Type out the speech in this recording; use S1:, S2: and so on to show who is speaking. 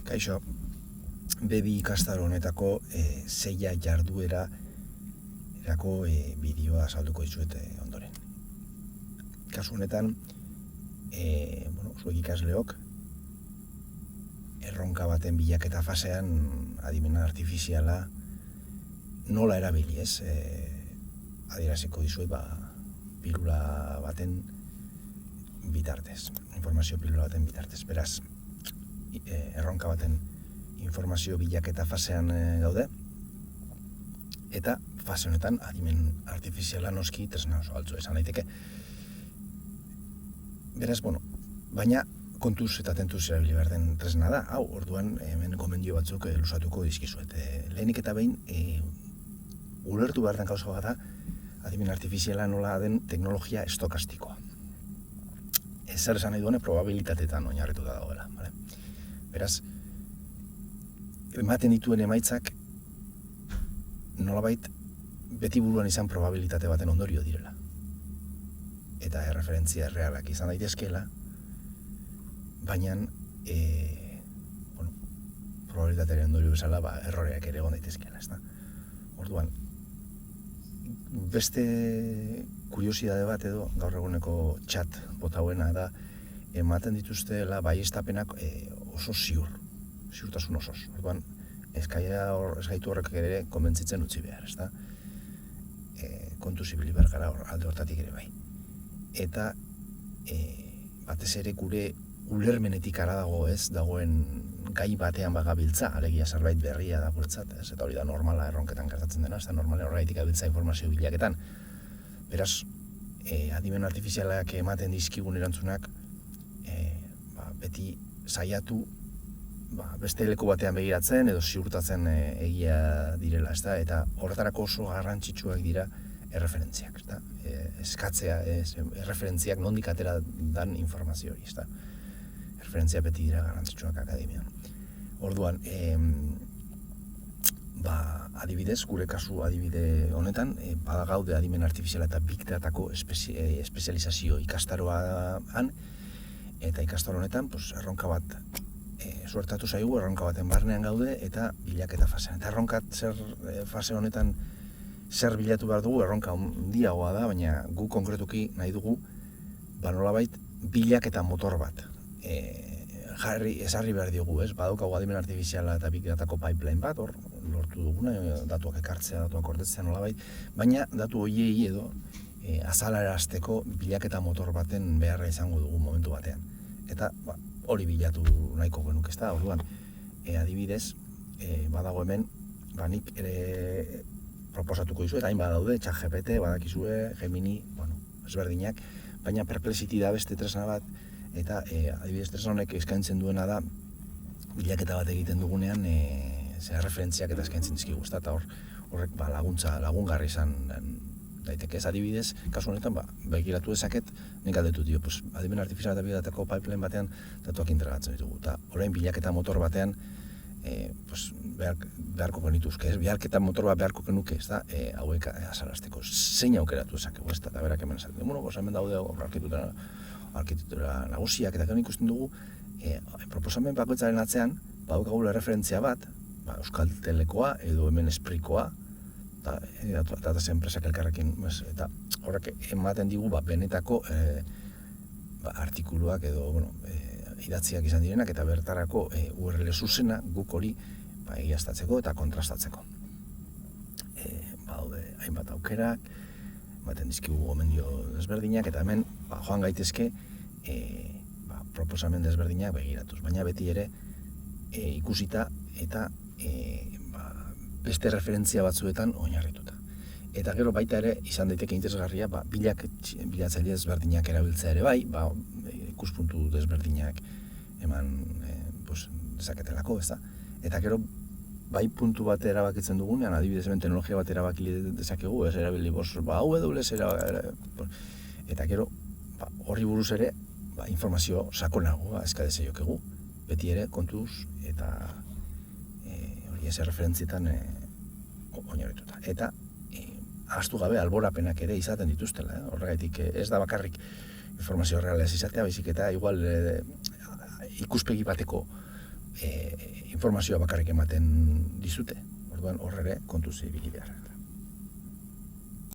S1: Kaixo, bebi ikastaro honetako zeia jarduera erako bideoa azalduko dizuet ondoren. Kasu honetan, zuek ikasleok, erronka baten bilaketa fasean adimen artifiziala nola erabili ez, adieraziko dizuet pilula baten bitartez, informazio pilula baten bitartez. Beraz, erronka baten informazio bilaketa fasean gaude, eta fase honetan adimen artifiziala noski tresna oso altzu esan daiteke. Beraz, baina kontuz eta tentuz erabili behar den tresna da. Hau, orduan hemen gomendio batzuk lusatuko dizkizuet. Lehenik eta behin, ulertu behar den gauza bat da, adimen artifiziala nola den teknologia estokastikoa. Zer esan nahi duene probabilitateetan oinarrituta dagoela. Vale? Beraz, ematen dituen emaitzak nolabait beti buruan izan probabilitate baten ondorio direla. Eta erreferentzia errealak izan daitezkeela, baina probabilitatearen ondorio bezala erroreak ere egon daitezkeela. Orduan, beste kuriosidade bat edo gaur eguneko chat botauena da ematen dituztela baieztapenak oso ziurtasun osoz. Orduan, ez gaitu horrek ere konbentzitzen utzi behar, ezta? Kontuz ibili behar gara alde hortatik ere bai. Eta batez ere gure ulermenetik ara dagoen gai batean bagabiltza, alegia zerbait berria da guretzat, ez? Eta hori da normala erronketan gertatzen dena, ez da normala horregatik gabiltza informazio bilaketan. Beraz, adimen artifizialak ematen dizkigun erantzunak beti saiatu beste leku batean begiratzen edo ziurtatzen egia direla, ezta? Eta horretarako oso garrantzitsuak dira erreferentziak, ezta? Eskatzea, erreferentziak nondik atera dan informazio hori, ezta? Erreferentzia beti dira garrantzitsuak akademian. Orduan, adibidez, gure kasu adibide honetan, badagaude adimen artifiziala eta big datako espezializazio ikastaroan, eta ikastaro honetan, erronka bat suertatu zaigu, erronka baten barnean gaude, eta bilaketa fasean. Eta erronka fase honetan zer bilatu behar dugu, erronka handiagoa da, baina gu konkretuki nahi dugu, nolabait bilaketa motor bat. Ezarri behar diogu, ez? Badaukagu adimen artifiziala eta big datako pipeline bat, hor lortu duguna, datuak ekartzea, datuak ordetzea nolabait, baina datu horiei edo azalarazteko bilaketa motor baten beharra izango dugu momentu batean. Eta hori bilatu nahiko genuke, ezta? Orduan, adibidez, badago hemen, nik ere proposatuko dizuet, hain badaude, ChatGPT, badakizue, Gemini, ezberdinak, baina Perplexity da beste tresna bat, eta adibidez tresna honek eskaintzen duena da bilaketa bat egiten dugunean referentziak eta eskaintzen dizkigu, eta horrek lagungarri izan daiteke ez adibidez, kasu honetan begiratu dezaket, nik aldetu dio, adimen artifiziala eta big datako pipeline batean datuak integratzen ditugu, eta orain bilaketa motor batean beharko genituzke, bilaketa motor bat beharko genuke, ez da, hauek azalazteko, zein aukeratu dezakegu, ez da, eta berak hemen esaten, hemen daude arkitektura nagusiak, eta gero ikusten dugu, proposamen bakoitzaren atzean, badukagula referentzia bat, Euskal Telekoa edo hemen Esprikoa, eta enpresak elkarrekin, eta horrek ematen digu benetako artikuluak edo idatziak izan direnak, eta bertarako URL zuzena guk hori egiaztatzeko eta kontrastatzeko. Badaude hainbat aukerak, ematen dizkigu gomendio desberdinak, eta hemen joan gaitezke proposamen desberdinak begiratuz, baina beti ere ikusita eta beste referentzia batzuetan oinarrituta. Eta gero baita ere izan daiteke interesgarria bilatzaile desberdinak erabiltzea ere bai, ikuspuntu desberdinak eman dezaketelako, ez da? Eta gero bai puntu bat erabakitzen dugunean, adibidez teknologia bat erabaki dezakegu, ez erabili eta gero horri buruz ere informazio sakonagoa eska dezaiokegu, beti ere kontuz eta hori ez referentzietan oinarrituta. Eta ahaztu gabe alborapenak ere izaten dituztela, horregatik ez da bakarrik informazio reala ez izatea, baizik eta igual ikuspegi bateko informazioa bakarrik ematen dizute. Orduan hor ere kontuz ibili behar.